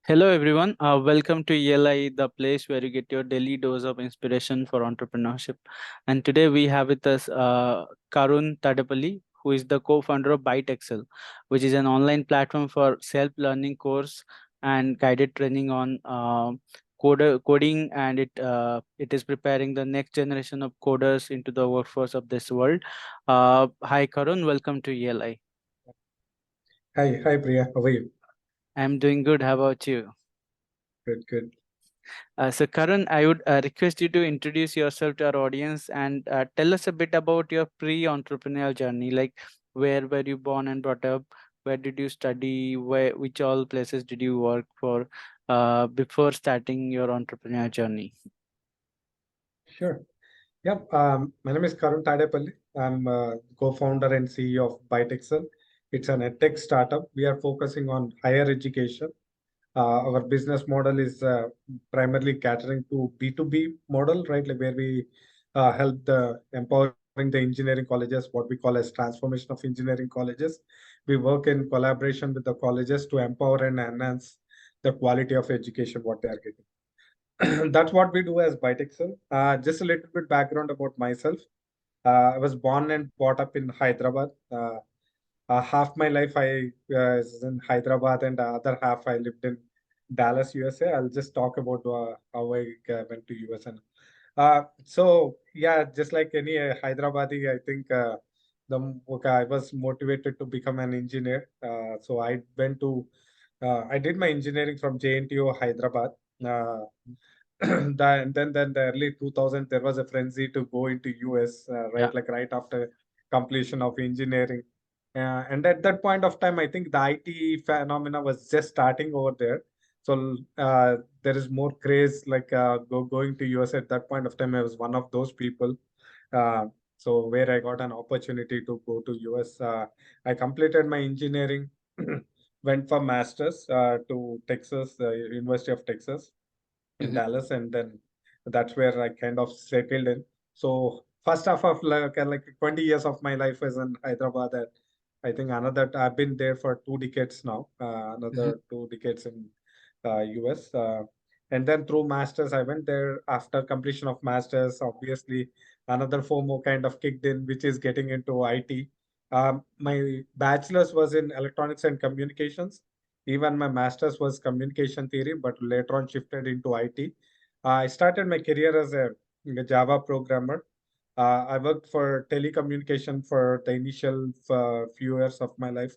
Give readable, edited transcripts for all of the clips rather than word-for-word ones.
Hello, everyone. Welcome to ELI, the place where you get your daily dose of inspiration for entrepreneurship. And today we have with us Karun Tadepalli, who is the co-founder of BiteExcel, which is an online platform for self-learning course and guided training on coding, and it is preparing the next generation of coders into the workforce of this world. Hi, Karun. Welcome to ELI. Hi, Priya. How are you? I'm doing good. How about you? Good. So, Karan, I would request you to introduce yourself to our audience and tell us a bit about your pre-entrepreneurial journey. Like, where were you born and brought up? Where did you study? Which all places did you work for before starting your entrepreneurial journey? Sure. Yep. My name is Karun Tadepalli. I'm co-founder and CEO of BiteExcel. It's an edtech startup. We are focusing on higher education. Our business model is primarily catering to B2B model, right? Like where we help the empowering the engineering colleges, what we call as transformation of engineering colleges. We work in collaboration with the colleges to empower and enhance the quality of education what they are getting. That's what we do as BiteExcel. Just a little bit background about myself. I was born and brought up in Hyderabad. Half my life I is in Hyderabad, and the other half I lived in Dallas, USA. I'll just talk about how I went to US. And so yeah, just like any Hyderabadi, I think I was motivated to become an engineer. So I went to I did my engineering from JNTU Hyderabad. Uh, then the early 2000 there was a frenzy to go into US, Yeah. right, like right after completion of engineering, and at that point of time I think the IT phenomena was just starting over there. So there is more craze like going to US. At that point of time I was one of those people, uh, so where I got an opportunity to go to US. I completed my engineering, went for masters to Texas, University of Texas in Mhm. Dallas, and then that's where I kind of settled in. So first half of like 20 years of my life is in Hyderabad. And I think another I've been there for 2 decades now. Mhm. Another 2 decades in US. And then through masters, I went there after completion of masters. Obviously, another FOMO kind of kicked in, which is getting into IT. My bachelor's was in electronics and communications. Even my master's was communication theory, but later on shifted into IT. I started my career as a Java programmer. I worked for telecommunication for the initial few years of my life,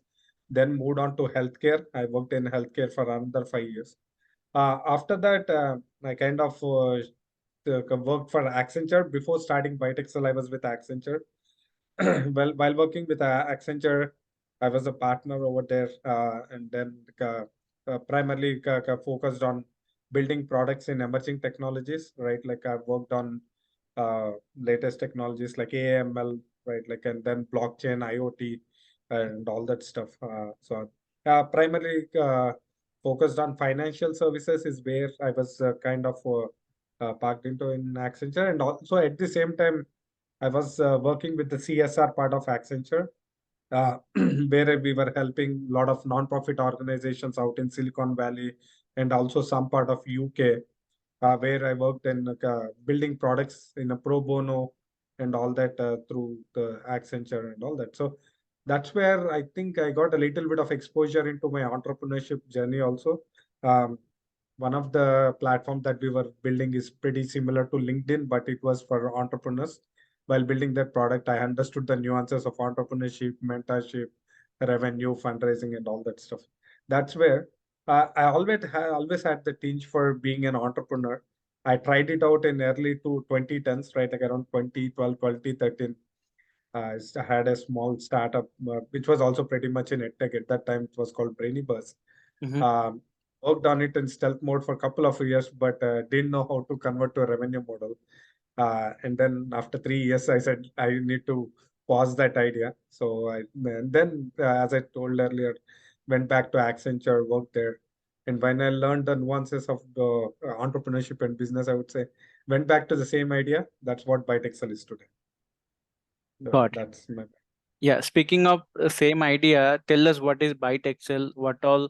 then moved on to healthcare. I worked in healthcare for another 5 years. After that, I kind of worked for Accenture. Before starting BiteExcel, I was with Accenture. Well, while working with Accenture, I was a partner over there, and then primarily focused on building products in emerging technologies, right? Like I've worked on latest technologies like AML, right? Like and then blockchain, IoT, and all that stuff. Primarily focused on financial services is where I was kind of parked into in Accenture, and also at the same time I was working with the CSR part of Accenture, uh, where we were helping a lot of non-profit organizations out in Silicon Valley and also some part of UK, where I worked in building products in a pro bono and all that through the Accenture and all that. So that's where I think I got a little bit of exposure into my entrepreneurship journey also. Um, One of the platforms that we were building is pretty similar to LinkedIn, but it was for entrepreneurs. While building that product, I understood the nuances of entrepreneurship, mentorship, revenue, fundraising, and all that stuff. That's where I always had the tinge for being an entrepreneur. I tried it out in early to 2010s, right, like around 2012, 2013. I had a small startup, which was also pretty much in edtech. At that time, it was called Brainy Buzz. Mhm. Um, Worked on it in stealth mode for a couple of years, but didn't know how to convert to a revenue model. And then after 3 years, I said I need to pause that idea. So and then, as I told earlier, went back to Accenture, worked there. And when I learned the nuances of the entrepreneurship and business, I would say went back to the same idea. That's what BiteExcel is today. So Got it. that's my Yeah, speaking of the same idea, tell us what is BiteExcel, what all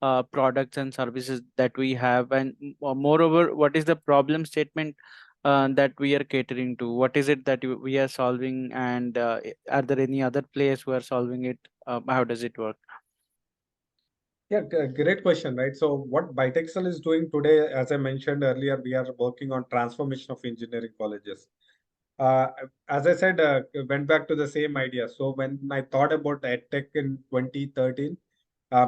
products and services that we have, and moreover, what is the problem statement that we are catering to? What is it that we are solving, and are there any other players who are solving it? How does it work? Yeah, great question, right? So what BiteExcel is doing today, as I mentioned earlier, we are working on transformation of engineering colleges. Uh, as I said, went back to the same idea. So when I thought about edtech in 2013,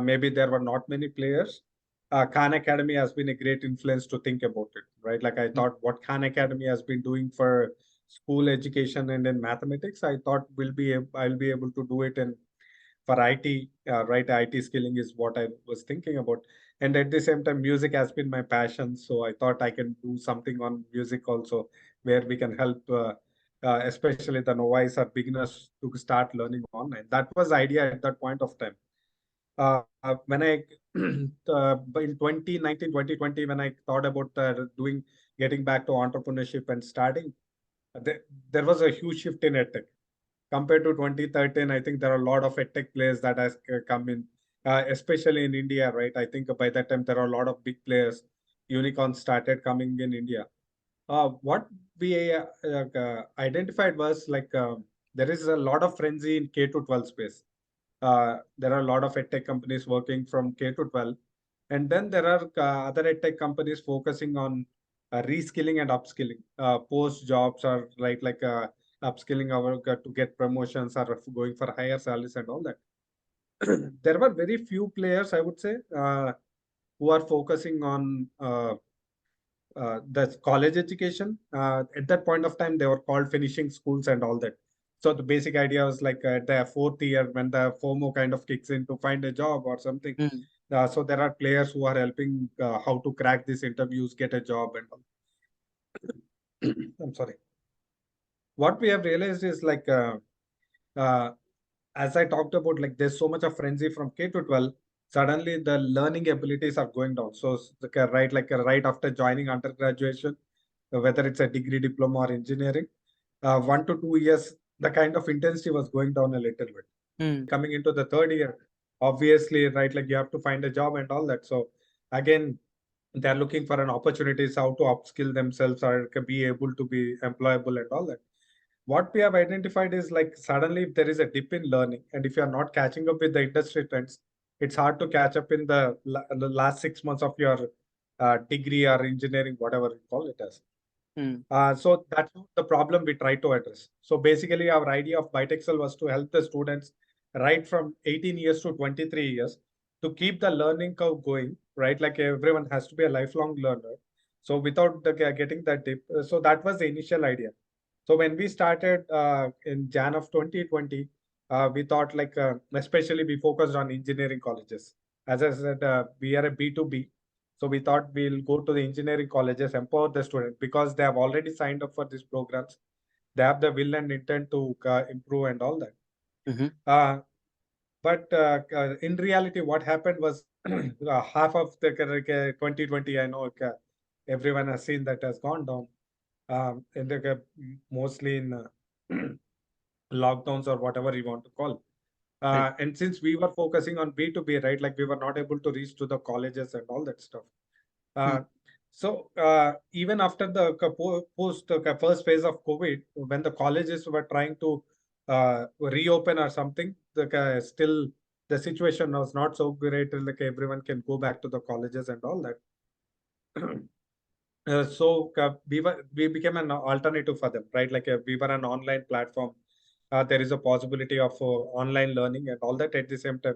maybe there were not many players. Khan Academy has been a great influence to think about it, right? Like I thought what Khan Academy has been doing for school education and in mathematics, I thought I'll be able to do it in for IT, right? IT skilling is what I was thinking about. And at the same time, music has been my passion. So I thought I can do something on music also, where we can help, especially the novice or beginners to start learning online. That was the idea at that point of time. When I, in 2019, 2020, when I thought about getting back to entrepreneurship and starting, there was a huge shift in edtech compared to 2013. I think there are a lot of edtech players that has come in, especially in India, right? I think by that time there are a lot of big players. Unicorns started coming in India. What we identified was like there is a lot of frenzy in K to 12 space. There are a lot of edtech companies working from K to 12, and then there are other edtech companies focusing on reskilling and upskilling, post jobs, or right like upskilling our to get promotions or going for higher salaries and all that. There were very few players, I would say, who are focusing on the college education. At that point of time, they were called finishing schools and all that. So the basic idea was like the fourth year when the FOMO kind of kicks in to find a job or something. Mm. So there are players who are helping how to crack these interviews, get a job and all. I'm sorry. What we have realized is like uh, as I talked about, like there's so much of frenzy from K to 12, suddenly the learning abilities are going down. So right after joining undergraduation, whether it's a degree, diploma, or engineering, 1 to 2 years, the kind of intensity was going down a little bit. Mm. Coming into the third year, obviously, right, like you have to find a job and all that. So again, they're looking for an opportunities how to upskill themselves or be able to be employable and all that. What we have identified is like suddenly if there is a dip in learning, and if you are not catching up with the industry trends, it's hard to catch up in the last 6 months of your degree or engineering, whatever you call it as. Mm. So that's the problem we try to address. So basically, our idea of BiteExcel was to help the students right from 18 years to 23 years to keep the learning curve going, right? Like everyone has to be a lifelong learner. So without getting that dip, so that was the initial idea. So when we started in Jan of 2020, we thought like, especially we focused on engineering colleges. As I said, we are a B2B. So we thought we'll go to the engineering colleges, empower the students because they have already signed up for these programs. They have the will and intent to improve and all that. Mm-hmm. Uh, but in reality, what happened was half of the 2020, I know everyone has seen that has gone down. In the mostly in lockdowns or whatever you want to call. Right. And since we were focusing on B2B, right, like we were not able to reach to the colleges and all that stuff. Mm. Uh, Even after the post first phase of COVID, when the colleges were trying to reopen or something, still the situation was not so great. Like everyone can go back to the colleges and all that. We became an alternative for them, right? Like we were an online platform. There is a possibility of online learning and all that at the same time.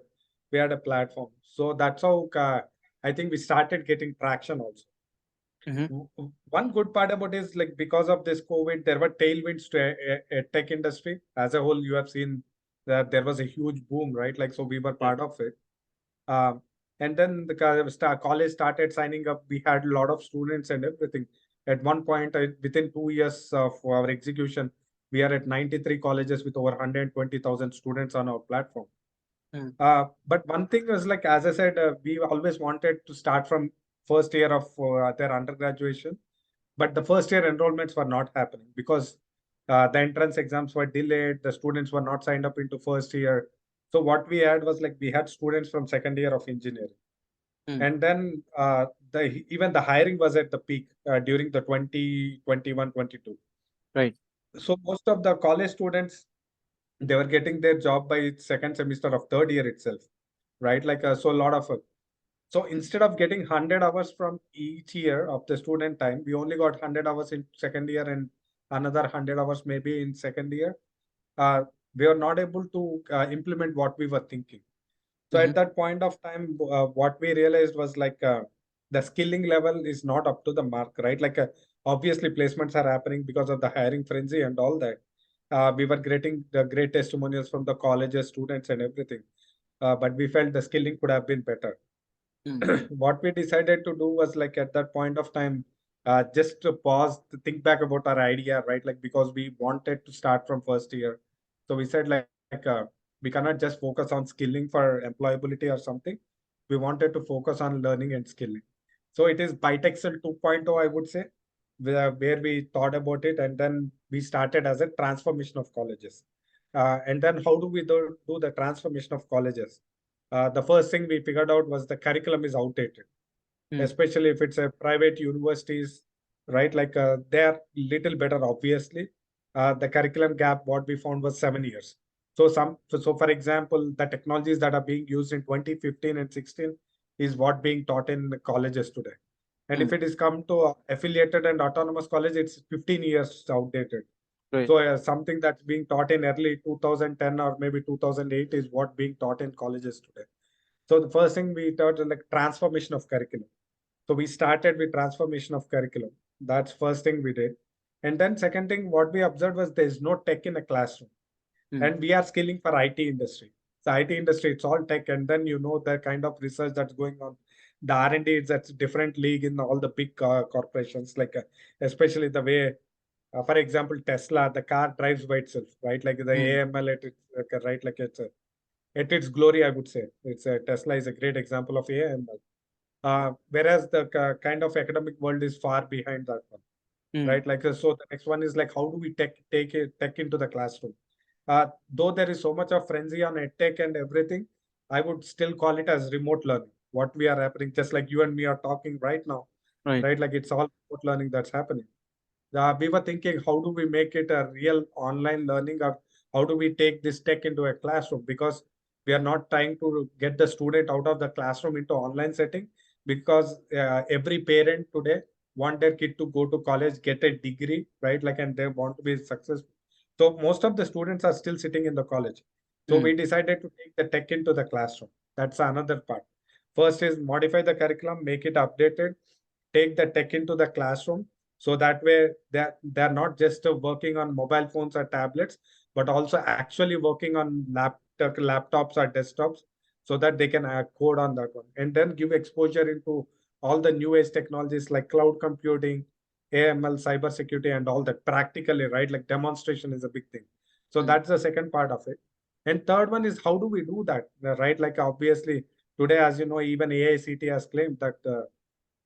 We had a platform, so that's how I think we started getting traction also. Mm-hmm. One good part about is like because of this COVID, there were tailwinds to a tech industry as a whole. You have seen that there was a huge boom, right? Like so, we were Right. part of it. Um, and then the college started signing up. We had a lot of students and everything. At one point, within 2 years of our execution, we are at 93 colleges with over 120,000 students on our platform. Mm. But one thing was like, as I said, we always wanted to start from first year of their undergraduation, but the first year enrollments were not happening because the entrance exams were delayed. The students were not signed up into first year. So what we had was like we had students from second year of engineering. Mm. And then even the hiring was at the peak during the 2021-22. Right. So most of the college students, they were getting their job by second semester of third year itself, right? So a lot of so instead of getting 100 hours from each year of the student time, we only got 100 hours in second year and another 100 hours maybe in second year. uh, we are not able to implement what we were thinking. So Mm-hmm. at that point of time, what we realized was the skilling level is not up to the mark, right? Obviously placements are happening because of the hiring frenzy and all that. We were getting the great testimonials from the colleges, students, and everything. But we felt the skilling could have been better. Mm. What we decided to do was at that point of time, just to pause to think back about our idea, right? Because we wanted to start from first year. So we said we cannot just focus on skilling for employability or something. We wanted to focus on learning and skilling. So it is BiteExcel 2.0, I would say, where we thought about it, and then we started as a transformation of colleges. And then how do we do the transformation of colleges? The first thing we figured out was the curriculum is outdated, Mm. especially if it's a private universities, right? They are little better, obviously. The curriculum gap, what we found was 7 years. So for example, the technologies that are being used in 2015 and 16 is what being taught in the colleges today. And if Mm. it is come to affiliated and autonomous college, it's 15 years outdated. Right. So something that's being taught in early 2010 or maybe 2008 is what being taught in colleges today. So the first thing we taught is transformation of curriculum. So we started with transformation of curriculum. That's first thing we did. And then second thing, what we observed was there is no tech in a classroom. Mm. And we are skilling for IT industry. The IT industry, it's all tech. And then the kind of research that's going on. The R&D is that's different league in all the big corporations, especially the way, for example, Tesla, the car drives by itself, right? Like the Mm. AML, right? At its glory, I would say. Tesla is a great example of AML. Whereas the kind of academic world is far behind that one, Mm. right? So the next one is how do we take it tech into the classroom? Though there is so much of frenzy on edtech and everything, I would still call it as remote learning. What we are happening, just like you and me are talking right now, Right. right? It's all remote learning that's happening. We were thinking, how do we make it a real online learning, or how do we take this tech into a classroom? Because we are not trying to get the student out of the classroom into online setting, because every parent today want their kid to go to college, get a degree, right? And they want to be successful. So most of the students are still sitting in the college. So Mm. we decided to take the tech into the classroom. That's another part. First is modify the curriculum, make it updated, take the tech into the classroom. So that way they're not just working on mobile phones or tablets, but also actually working on laptops or desktops, so that they can code on that one, and then give exposure into all the new age technologies like cloud computing, AML, cyber security, and all that practically, right? Demonstration is a big thing. So Mm. that's the second part of it. And third one is how do we do that, right? Obviously today, as you know, even AICT has claimed that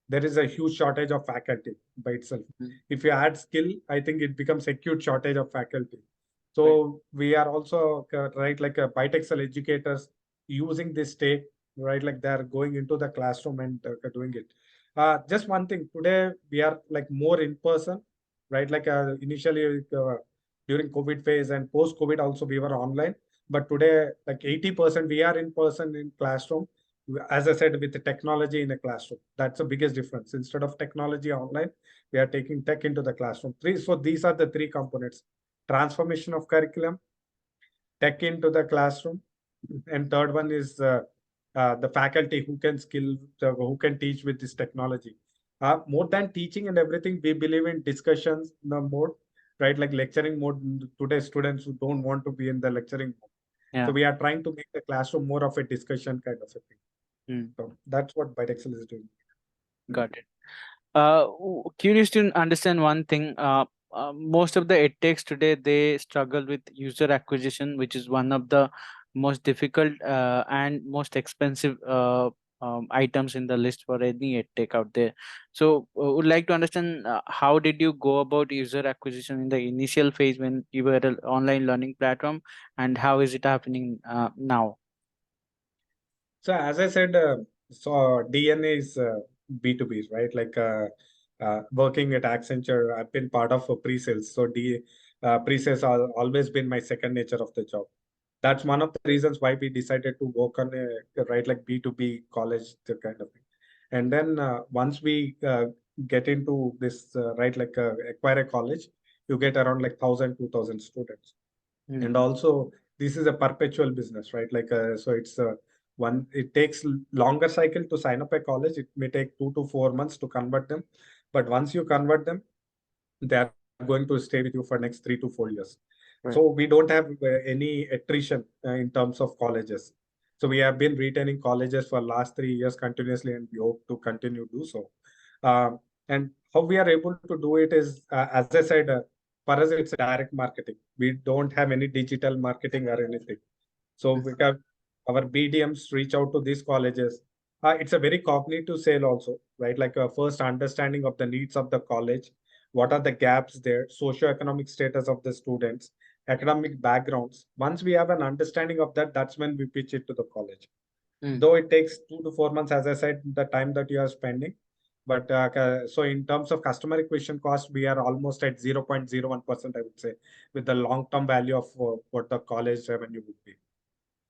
there is a huge shortage of faculty by itself. Mm. If you add skill, I think it becomes acute shortage of faculty. Right. So we are also right BiteExcel educators using this take, right? They're going into the classroom and doing it. Just one thing, today we are more in person, right? Initially during COVID phase and post COVID also we were online, but today 80% we are in person in classroom, as I said, with the technology in a classroom. That's the biggest difference. Instead of technology online, we are taking tech into the classroom. So these are the three components: transformation of curriculum, tech into the classroom, and third one is the faculty who can teach with this technology. More than teaching and everything, we believe in discussions mode, right? Lecturing mode. Today, students who don't want to be in the lecturing mode. So Yeah. we are trying to make the classroom more of a discussion kind of a thing. Mm. So that's what BiteExcel is doing. Got it. Curious to understand one thing. Most of the edtechs today, they struggle with user acquisition, which is one of the most difficult and most expensive items in the list for any edtech out there. So would like to understand, how did you go about user acquisition in the initial phase when you were an online learning platform, and how is it happening now? So as I said, So DNA is B2B, right? Like working at Accenture, I've been part of pre-sales. So pre-sales are always been my second nature of the job. That's one of the reasons why we decided to work on right, like B2B college, the kind of thing. And then once we get into this, right, like acquire a college, you get around like 1,000, 2,000 students. And Mm-hmm. also this is a perpetual business, right? Like so it's one, it takes longer cycle to sign up a college. It may take 2 to 4 months to convert them, but once you convert them, they are going to stay with you for next 3 to 4 years. So Right. we don't have any attrition in terms of colleges. So we have been retaining colleges for last 3 years continuously, and we hope to continue to do so. And how we are able to do it is, as I said, for us it's a direct marketing. We don't have any digital marketing or anything. So we have our BDMs reach out to these colleges. It's a very cognitive sale also, right? Like a first understanding of the needs of the college, what are the gaps there, socioeconomic status of the students, academic backgrounds. Once we have an understanding of that, that's when we pitch it to the college. Mm. Though it takes 2 to 4 months, as I said, the time that you are spending. But so in terms of customer acquisition cost, we are almost at 0.01%, I would say, with the long-term value of what the college revenue would be.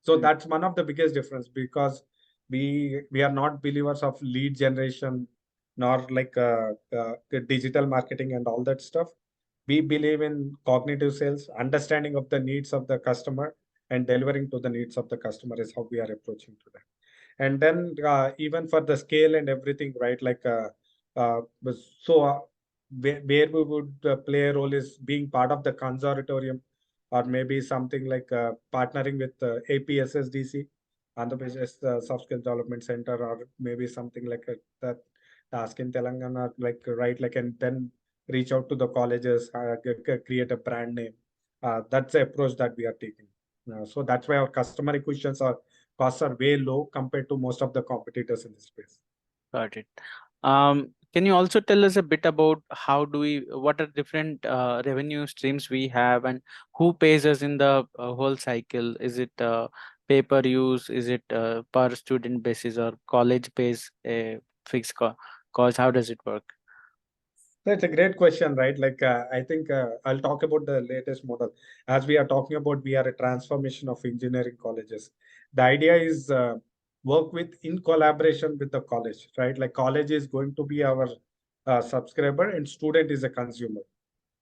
So Mm. that's one of the biggest difference, because we are not believers of lead generation, nor like the digital marketing and all that stuff. We believe in cognitive sales, understanding of the needs of the customer, and delivering to the needs of the customer is how we are approaching today. And then even for the scale and everything, right? Like uh, so where we would play a role is being part of the consortium, or maybe something like partnering with APSSDC, Andhra Pradesh Soft Skills Development Center, or maybe something like that task in Telangana, like right, like, and then reach out to the colleges, create a brand name. That's the approach that we are taking. So that's why our customer acquisitions are costs are way low compared to most of the competitors in this space. Got it. Can you also tell us a bit about what are different revenue streams we have, and who pays us in the whole cycle? Is it pay per use? Is it per student basis, or college pays a fixed cost? How does it work? That's a great question, right? Like, I think I'll talk about the latest model. As we are talking about, we are a transformation of engineering colleges. The idea is work with in collaboration with the college, right? Like, college is going to be our subscriber, and student is a consumer.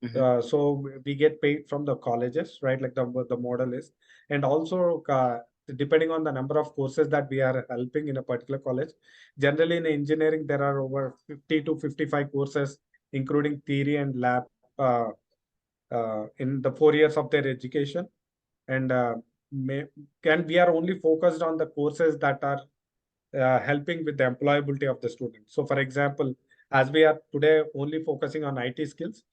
Mm-hmm. So we get paid from the colleges, right? Like the model is, and also depending on the number of courses that we are helping in a particular college. Generally, in engineering, there are over 50 to 55 courses, including theory and lab, in the 4 years of their education. And we are only focused on the courses that are helping with the employability of the student. So, for example, as we are today only focusing on IT skills,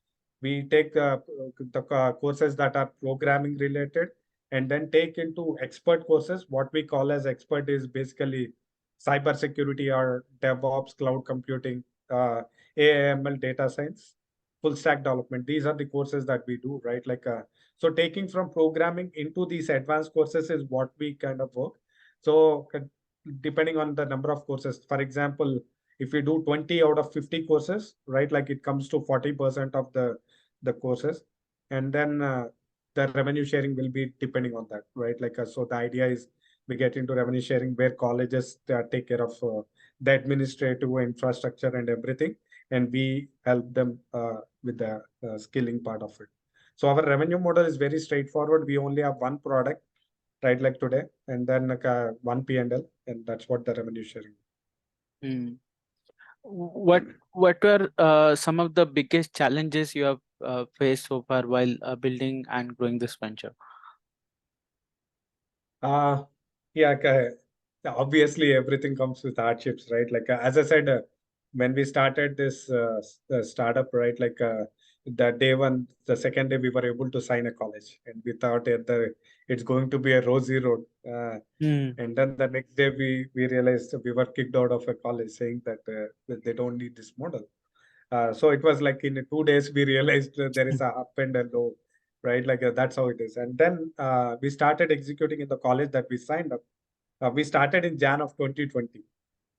we take the courses that are programming related, and then take into expert courses. What we call as expert is basically cyber security or DevOps, cloud computing, AIML, data science, full stack development. These are the courses that we do, right? Like, so taking from programming into these advanced courses is what we kind of work. So depending on the number of courses. For example, if we do 20 out of 50 courses, right, like it comes to 40% of the courses, and then the revenue sharing will be depending on that, right? Like so, the idea is we get into revenue sharing where colleges take care of the administrative infrastructure and everything, and we help them with the skilling part of it. So our revenue model is very straightforward. We only have one product, right, like today, and then like one P&L, and that's what the revenue sharing. Mm. What were some of the biggest challenges you have faced so far while building and growing this venture? Uh, yeah, obviously everything comes with hardships, right? Like as I said, when we started this startup, right? Like the day one, the second day, we were able to sign a college, and we thought it's going to be a rosy road. Mm. And then the next day, we realized we were kicked out of a college, saying that they don't need this model. So it was like in 2 days we realized there is a up and a low, right? Like that's how it is. And then we started executing in the college that we signed up. We started in Jan of 2020.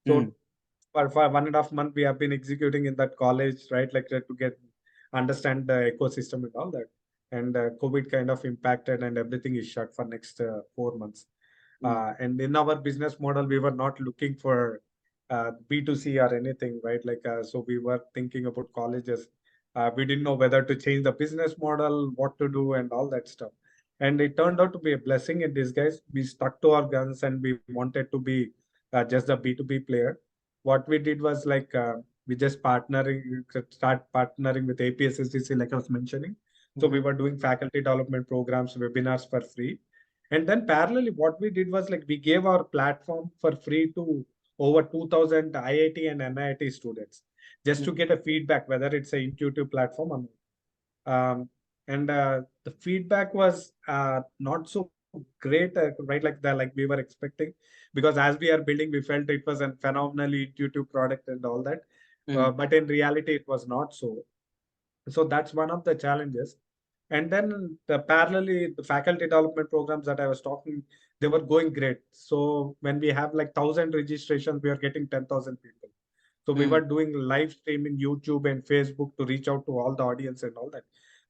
Mm, So for 1.5 months, we have been executing in that college, right? Like to get understand the ecosystem and all that. And COVID kind of impacted, and everything is shut for next 4 months. mm, And in our business model, we were not looking for B2C or anything, right? Like, so we were thinking about colleges. We didn't know whether to change the business model, what to do, and all that stuff. And it turned out to be a blessing in disguise. We stuck to our guns and we wanted to be just a B2B player. What we did was like, we just start partnering with APSSDC, like I was mentioning. So we mhm, were doing faculty development programs, webinars for free. And then parallelly, what we did was like we gave our platform for free to over 2000 IIT and NIIT students just to mm, get a feedback whether it's an intuitive platform or not. And the feedback was not so great, right? Like we were expecting, because as we are building, we felt it was a phenomenally intuitive product and all that. mm, But in reality, it was not so. So that's one of the challenges. And then parallelly, the faculty development programs that I was talking, they were going great. So when we have like 1,000 registrations, we are getting 10,000 people. So we were mm, doing live streaming YouTube and Facebook to reach out to all the audience and all that.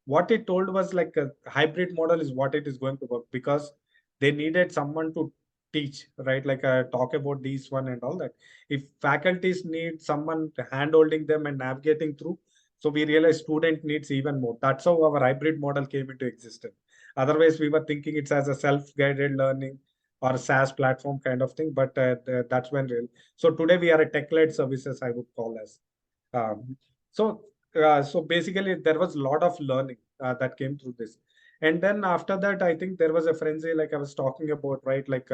What it told was like a hybrid model is what it is going to work, because they needed someone to teach, right? Like talk about these one and all that. If faculties need someone hand holding them and navigating through, so we realized student needs even more. That's how our hybrid model came into existence. Otherwise, we were thinking it's as a self-guided learning or SaaS platform kind of thing, but that's when real. So today we are a tech-led services, I would call as. Um, so so basically, there was a lot of learning that came through this. And then after that, I think there was a frenzy, like I was talking about, right? Like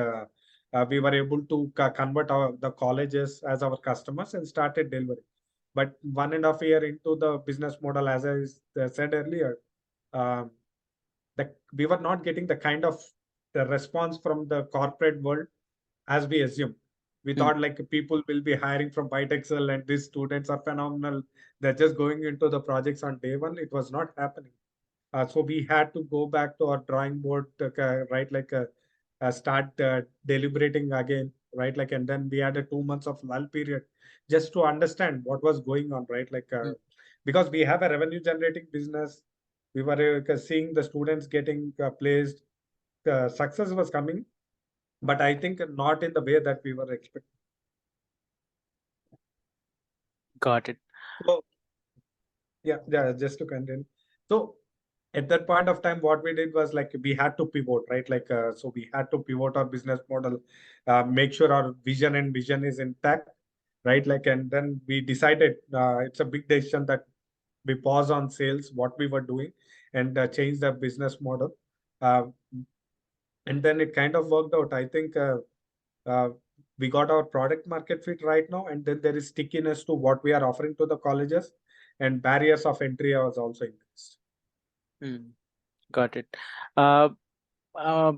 we were able to convert the colleges as our customers and started delivering. But 1.5 year into the business model, as I said earlier, um, we were not getting the kind of the response from the corporate world as we assumed. We mm, thought like people will be hiring from BiteExcel and these students are phenomenal. They're just going into the projects on day one. It was not happening. So we had to go back to our drawing board, right? Like start deliberating again, right? Like, and then we had a 2 months of lull period just to understand what was going on, right? Like, mm. because we have a revenue generating business, we were seeing the students getting placed, success was coming, but I think not in the way that we were expecting. Got it. So yeah, just to continue. So at that point of time, what we did was like we had to pivot, right? Like so we had to pivot our business model, make sure our vision is intact, right? Like, and then we decided it's a big decision that we pause on sales, what we were doing, and change the business model. Uh, and then it kind of worked out. I think uh, we got our product market fit right now, and then there is stickiness to what we are offering to the colleges, and barriers of entry was also increased. Mm, got it. Uh, uh,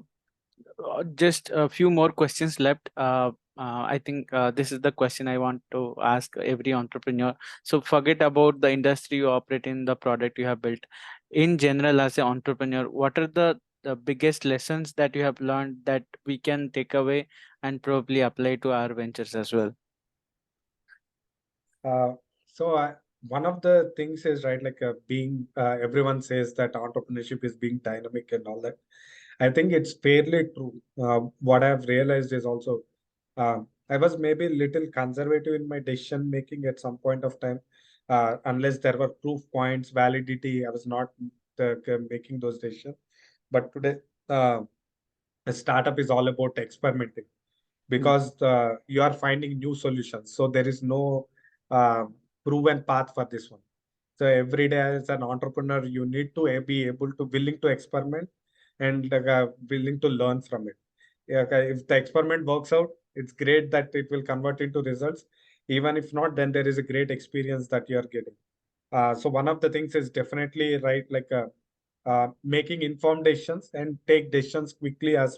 just a few more questions left. I think this is the question I want to ask every entrepreneur. So forget about the industry you operate in, the product you have built. In general, as an entrepreneur, what are the biggest lessons that you have learned that we can take away and probably apply to our ventures as well? Uh, so one of the things is right, like being everyone says that entrepreneurship is being dynamic and all that. I think it's fairly true. What I've realized is also I was maybe a little conservative in my decision making at some point of time. Unless there were proof points, validity, I was not making those decisions. But today, uh, a startup is all about experimenting, Mm, because you are finding new solutions. So there is no uh, proven path for this one. So every day as an entrepreneur, you need to be able to willing to experiment and willing to learn from it. Yeah, okay, if the experiment works out, it's great that it will convert into results. Even if not, then there is a great experience that you are getting. So one of the things is definitely right, like making informed decisions and take decisions quickly as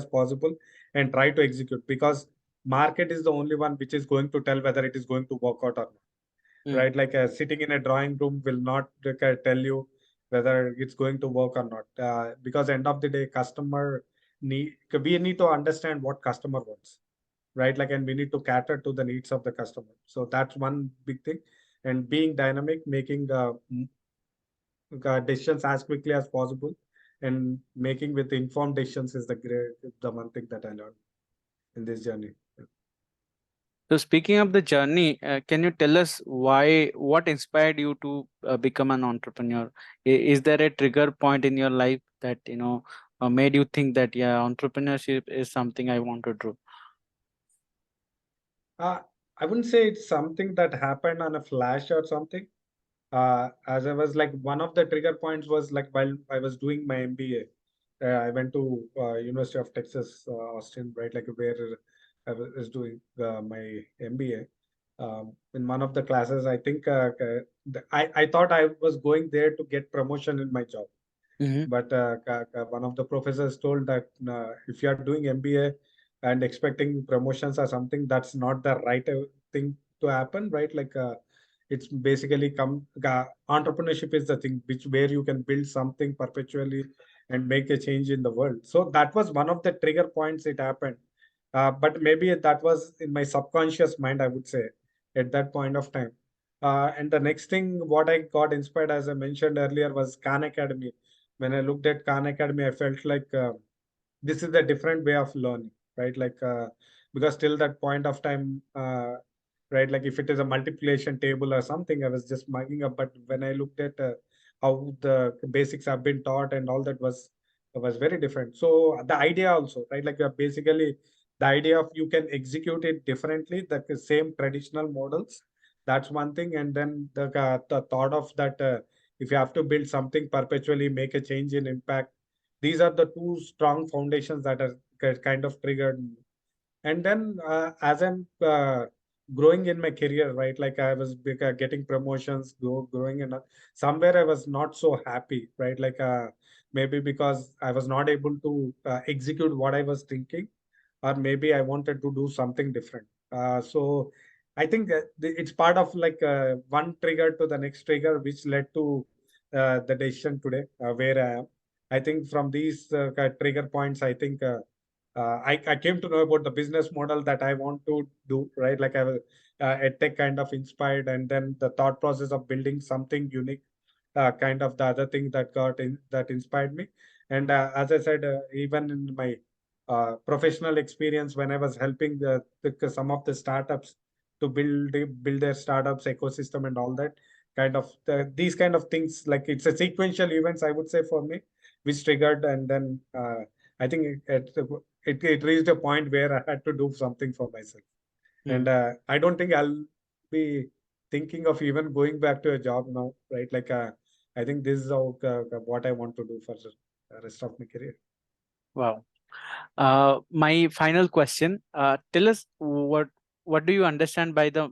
possible and try to execute, because market is the only one which is going to tell whether it is going to work out or not, mm, right? Like sitting in a drawing room will not tell you whether it's going to work or not, because end of the day, customer need we need to understand what customer wants, right? Like, and we need to cater to the needs of the customer. So that's one big thing. And being dynamic, making decisions as quickly as possible, and making with informed decisions is the one thing that I learned in this journey. So speaking of the journey, can you tell us what inspired you to become an entrepreneur? Is there a trigger point in your life that made you think that yeah, entrepreneurship is something I want to do? Uh, I wouldn't say it's something that happened on a flash or something. As I was like, one of the trigger points was like while I was doing my MBA. I went to University of Texas, Austin, right, like where I was doing my MBA. In one of the classes, I think I thought I was going there to get promotion in my job. Mm-hmm. But one of the professors told that if you are doing MBA and expecting promotions or something, that's not the right thing to happen, right? Like it's basically entrepreneurship is the thing which where you can build something perpetually and make a change in the world. So that was one of the trigger points it happened. But maybe that was in my subconscious mind, I would say, at that point of time. And the next thing, what I got inspired, as I mentioned earlier, was Khan Academy. When I looked at Khan Academy, I felt like this is a different way of learning, right? Like because till that point of time, right, like if it is a multiplication table or something, I was just mugging up. But when I looked at how the basics have been taught and all that was very different. So the idea also, right, like basically the idea of you can execute it differently, the same traditional models. That's one thing, and then the thought of that. If you have to build something perpetually, make a change in impact, these are the two strong foundations that are kind of triggered me. And then as I'm growing in my career, right, like I was getting promotions, growing, and somewhere I was not so happy, right, like maybe because I was not able to execute what I was thinking, or maybe I wanted to do something different. So I think it's part of like one trigger to the next trigger, which led to the decision today where I am. I think from these trigger points, I think I came to know about the business model that I want to do, right? Like I was edtech kind of inspired, and then the thought process of building something unique, kind of the other thing that that inspired me. And as I said, even in my professional experience when I was helping some of the startups to build their startups ecosystem and all that kind of these kind of things, like it's a sequential events, I would say, for me, which triggered. And then I think it reached a point where I had to do something for myself. And Mm. I don't think I'll be thinking of even going back to a job now, right? Like I think this is how, what I want to do for the rest of my career. Wow. My final question. Tell us what do you understand by the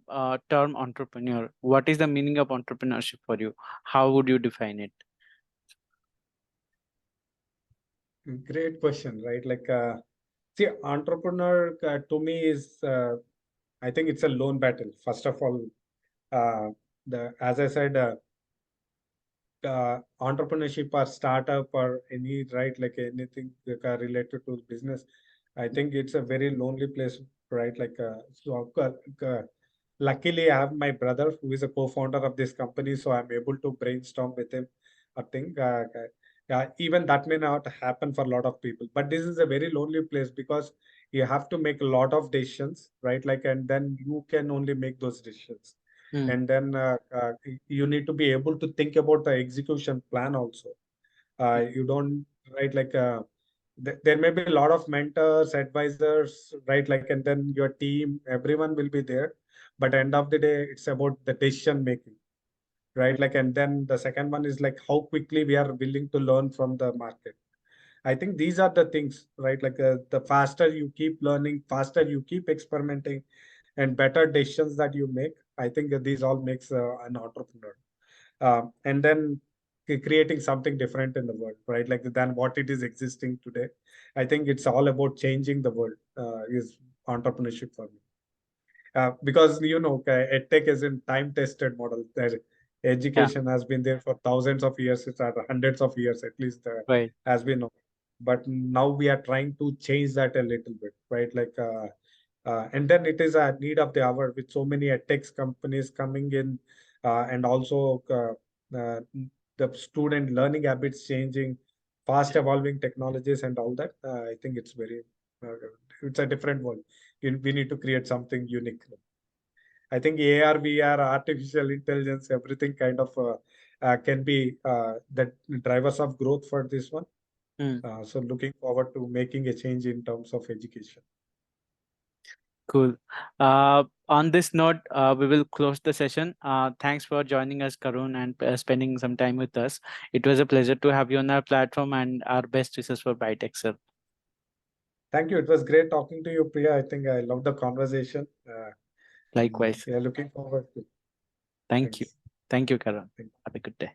term entrepreneur? What is the meaning of entrepreneurship for you? How would you define it? Great question, right? Like, see, entrepreneur to me is, I think it's a lone battle. First of all, uh, as I said, entrepreneurship or startup or any, right, like anything related to business, I think it's a very lonely place, right? Like, luckily, I have my brother who is a co-founder of this company, so I'm able to brainstorm with him. I think even that may not happen for a lot of people, but this is a very lonely place because you have to make a lot of decisions, right? Like, and then you can only make those decisions, Mm. and then you need to be able to think about the execution plan also. You don't, right, like there may be a lot of mentors, advisors, right, like, and then your team, everyone will be there, but end of the day it's about the decision making, right? Like, and then the second one is like how quickly we are willing to learn from the market. I think these are the things, right? Like the faster you keep learning, faster you keep experimenting, and better decisions that you make, I think that these all makes an entrepreneur. And then creating something different in the world, right? Like than what it is existing today. I think it's all about changing the world. Is entrepreneurship for me. Because edtech is in time-tested model. That Yeah. education has been there for thousands of years, it's hundreds of years at least, Right. has been. But now we are trying to change that a little bit, right? Like And then it is a need of the hour with so many edtech companies coming in, and also the student learning habits changing, fast evolving technologies and all that. I think it's a different world. We need to create something unique. I think AR, VR, artificial intelligence, everything kind of can be the drivers of growth for this one. Hmm. So looking forward to making a change in terms of education. Cool. On this note, we will close the session. Thanks for joining us, Karun, and spending some time with us. It was a pleasure to have you on our platform, and our best wishes for BiteExcel. Thank you. It was great talking to you, Priya. I think I love the conversation. And Likewise. yeah, looking forward to. Thank you. Thanks. Thank you, Karun. Thank you. Have a good day.